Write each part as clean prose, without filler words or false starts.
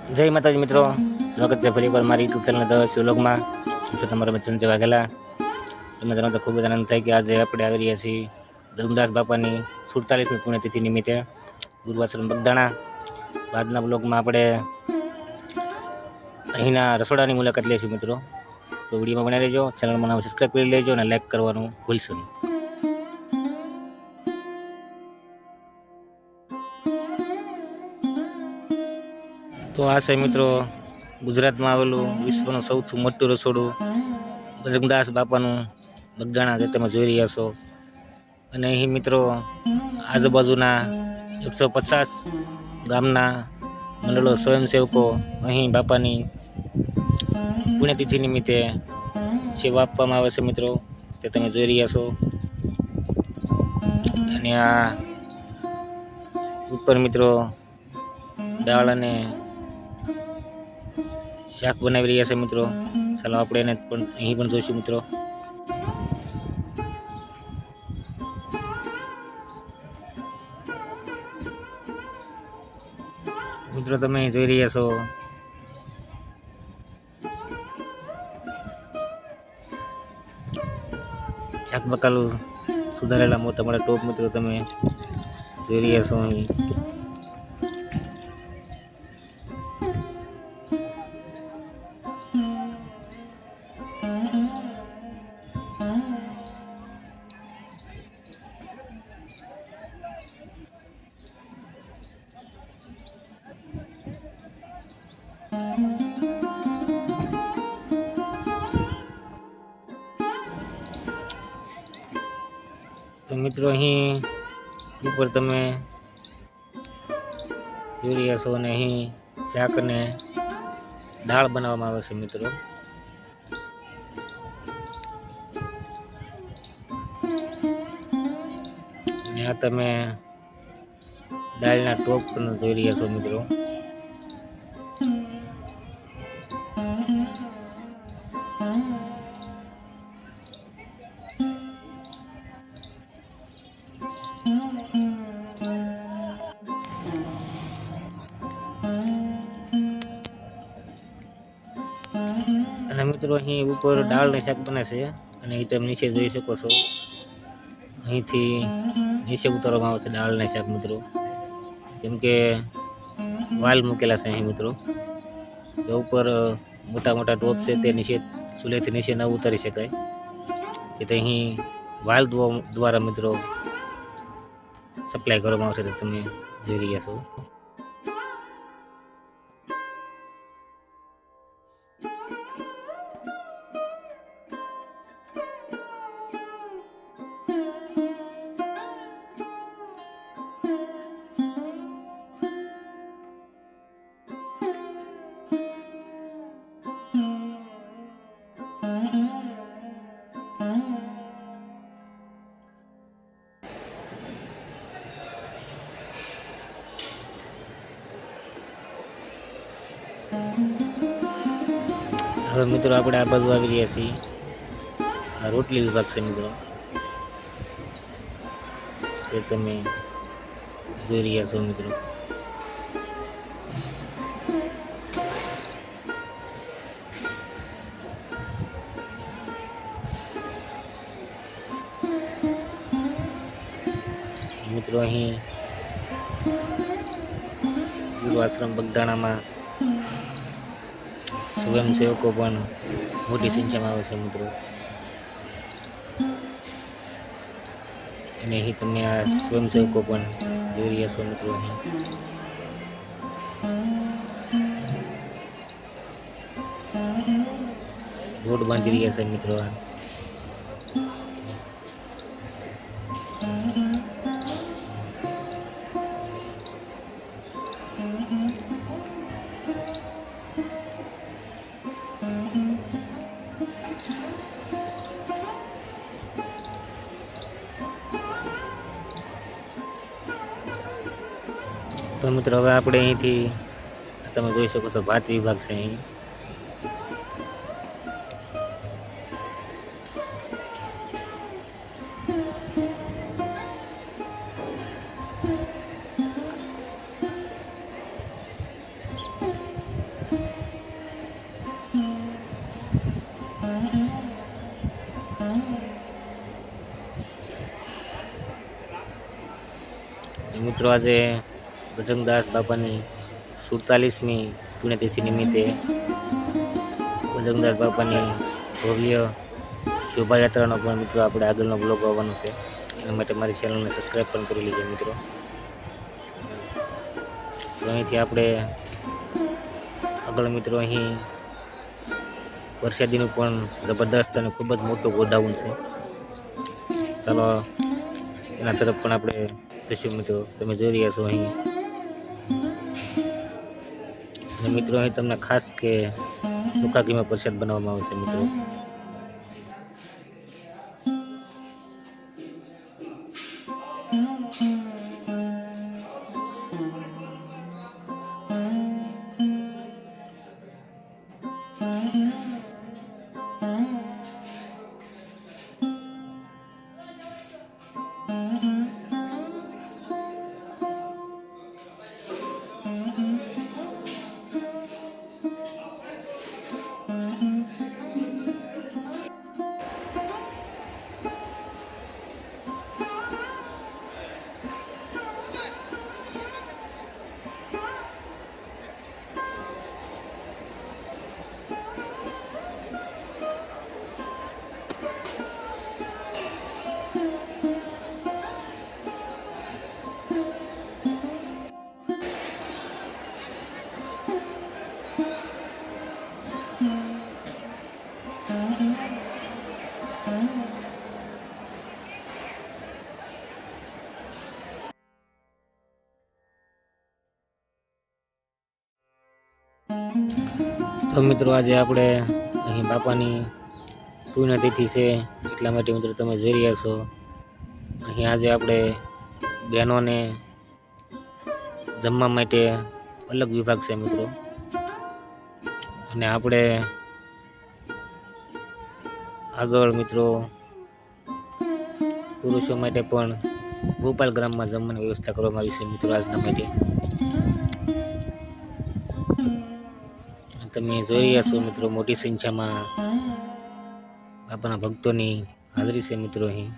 જય માતાજી મિત્રો, સ્વાગત છે ફરી એકવાર મારી યુટ્યુબ ચેનલ ધ શિવલોકમાં. હું છું તમારા મિત્ર સંજય વાઘેલા. તમને જણાવતા તો ખૂબ જ આનંદ થાય કે આજે આપણે આવી રહ્યા છીએ ધર્મદાસ બાપાની 47મી પુણ્યતિથિ નિમિત્તે ગુરુવાશ્રમ બગદાણા. આજના બ્લોગમાં આપણે અહીંના રસોડાની મુલાકાત લઈશું મિત્રો. તો વિડીયોમાં બનાવી લેજો, ચેનલમાં નામ સબસ્ક્રાઈબ કરી લેજો અને લાઈક કરવાનું ભૂલશો નહીં. તો આ છે મિત્રો ગુજરાતમાં આવેલું વિશ્વનું સૌથી મોટું રસોડું ધર્મદાસ બાપાનું બગદાણા, જે તમે જોઈ રહ્યા છો. અને અહીં મિત્રો આજુબાજુના 150 ગામના મંડળો સ્વયંસેવકો અહીં બાપાની પુણ્યતિથિ નિમિત્તે સેવા આપવામાં આવે છે મિત્રો, તે તમે જોઈ રહ્યા છો. અને આ ઉપર મિત્રો દાળ અને શાક બનાવી રહ્યા છે મિત્રો. ચાલો આપણે એને પણ અહીં પણ જોઈશું મિત્રો. મિત્રો તમે અહીં જોઈ રહ્યા છો શાક બકાલું સુધારેલા મોટા મોટા ટોપ મિત્રો તમે જોઈ રહ્યા છો અહીં. તો મિત્રો અહીં ઉપર તમે જોઈ રહ્યા છો અને અહીં શાક અને દાળ બનાવવામાં આવે છે મિત્રો. ત્યાં તમે દાળના ટોપ પણ જોઈ રહ્યા છો મિત્રો. અને મિત્રો અહીં ઉપર દાળ ને શાક બને છે અને અહીં તમે નીચે જોઈ શકો છો, અહીંથી નીચે ઉતારવામાં આવે છે દાળ ને શાક મિત્રો, કેમ કે વાલ મૂકેલા છે અહીં મિત્રો. તો ઉપર મોટા મોટા ટોપ છે તે નીચે ચૂલેથી નીચે ન ઉતારી શકાય, તેથી અહીં વાલ દ્વારા મિત્રો સપ્લાય કરવામાં આવશે, તો તમે જોઈ રહ્યા છો. હવે મિત્રો આપણે આ બાજુ આવી રહ્યા છીએ. આ રોટલી વિભાગ છે મિત્રો, તે તમે જોઈ રહ્યા છો મિત્રો. મિત્રો અહીં ગુરુ આશ્રમ બગદાણામાં સ્વયંસેવકો પણ મોટી સંખ્યામાં આવે છે મિત્રો. અને અહીં તમે આ સ્વયંસેવકો પણ જોઈ રહ્યા છો મિત્રો. અહીં રોડ બાંધી રહ્યા છે મિત્રો. તો મિત્રો હવે આપણે અહીંથી તમે જોઈ શકો છો ભાત વિભાગ છે અહીં. મિત્રો આજે બજરંગદાસ બાપાની 47મી પુણ્યતિથિ નિમિત્તે બજરંગદાસ બાપાની ભવ્ય શોભાયાત્રાનો પણ મિત્રો આપણે આગળનો બ્લોગ આવવાનો છે. એના માટે મારી ચેનલને સબસ્ક્રાઈબ પણ કરી લેજો મિત્રો. તો અહીંથી આપણે આગળ મિત્રો અહીં પ્રસાદીનું પણ જબરદસ્ત અને ખૂબ જ મોટું ગોડાઉન છે. ચાલો એના તરફ પણ આપણે જઈશું મિત્રો. તમે જોઈ રહ્યા છો અહીં. અને મિત્રો અહીં તમને ખાસ કે સૂકા ઘીમાં પ્રસાદ બનાવવામાં આવશે મિત્રો. તો મિત્રો આજે આપણે અહીં બાપાની પુણ્યતિથિ છે એટલા માટે મિત્રો તમે જોઈ રહ્યા છો અહીં આજે આપણે બહેનોને જમવા માટે અલગ વિભાગ છે મિત્રો. અને આપણે આગળ મિત્રો પુરુષો માટે પણ ગોપાલ ગ્રામમાં જમવાની વ્યવસ્થા કરવામાં આવી છે મિત્રો આજના માટે. તમે જોઈ રહ્યા છો મિત્રો મોટી સંખ્યામાં બાપાના ભક્તોની હાજરી છે મિત્રો અહીં.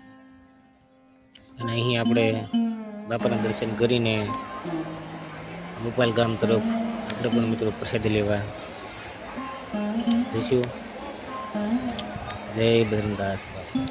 અને અહીં આપણે બાપાના દર્શન કરીને ગોપાલ ગામ તરફ આપણે પણ મિત્રો પ્રસાદી લેવા જઈશું. જય બજરંગદાસ બાપા.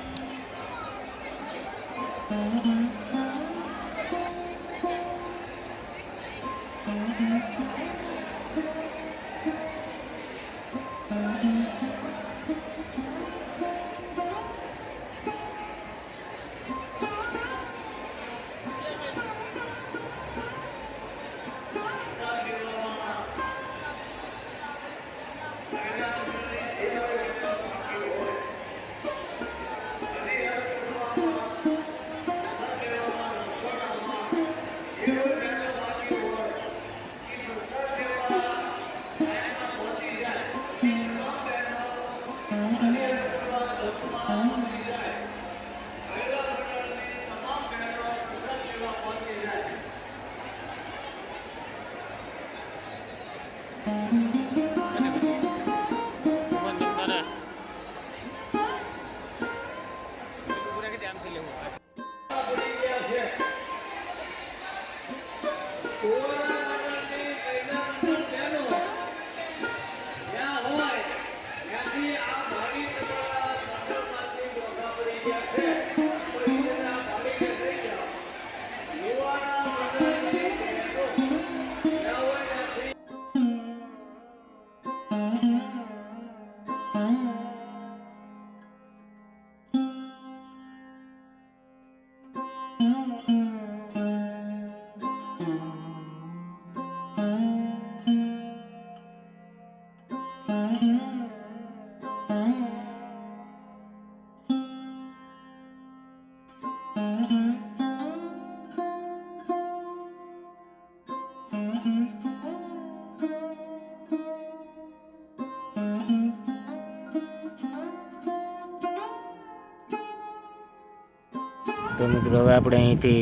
તો મિત્રો હવે આપણે અહીંથી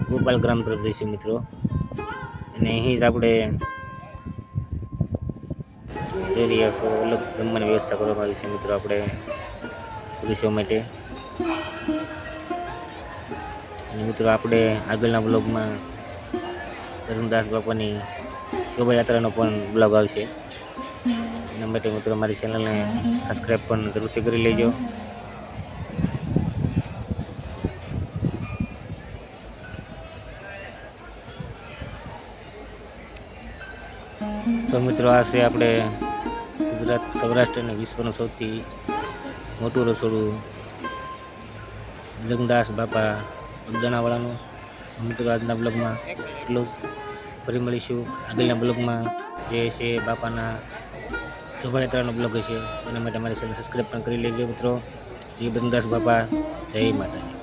ગોપાલ ગ્રામ તરફ જઈશું મિત્રો. અને અહીં જ આપણે જોઈ રહ્યા છો અલગ જમવાની વ્યવસ્થા કરવામાં આવી છે મિત્રો આપણે પુરુષો માટે. અને મિત્રો આપણે આગળના બ્લોગમાં ધર્મદાસ બાપાની શોભાયાત્રાનો પણ બ્લોગ આવશે. એના માટે મિત્રો મારી ચેનલને સબસ્ક્રાઈબ પણ જરૂરથી કરી લેજો. તો મિત્રો આ છે આપણે ગુજરાત, સૌરાષ્ટ્ર અને વિશ્વનું સૌથી મોટું રસોડું ધર્મદાસ બાપા બગદાણાવાળાનું. મિત્રો આજના બ્લોગમાં એટલું જ. ફરી મળીશું આગળના બ્લોગમાં, જે છે બાપાના શોભાયાત્રાનો બ્લોગ હશે. એના માટે મારી ચેનલ સબસ્ક્રાઈબ પણ કરી લેજો મિત્રો. જય ધર્મદાસ બાપા, જય માતાજી.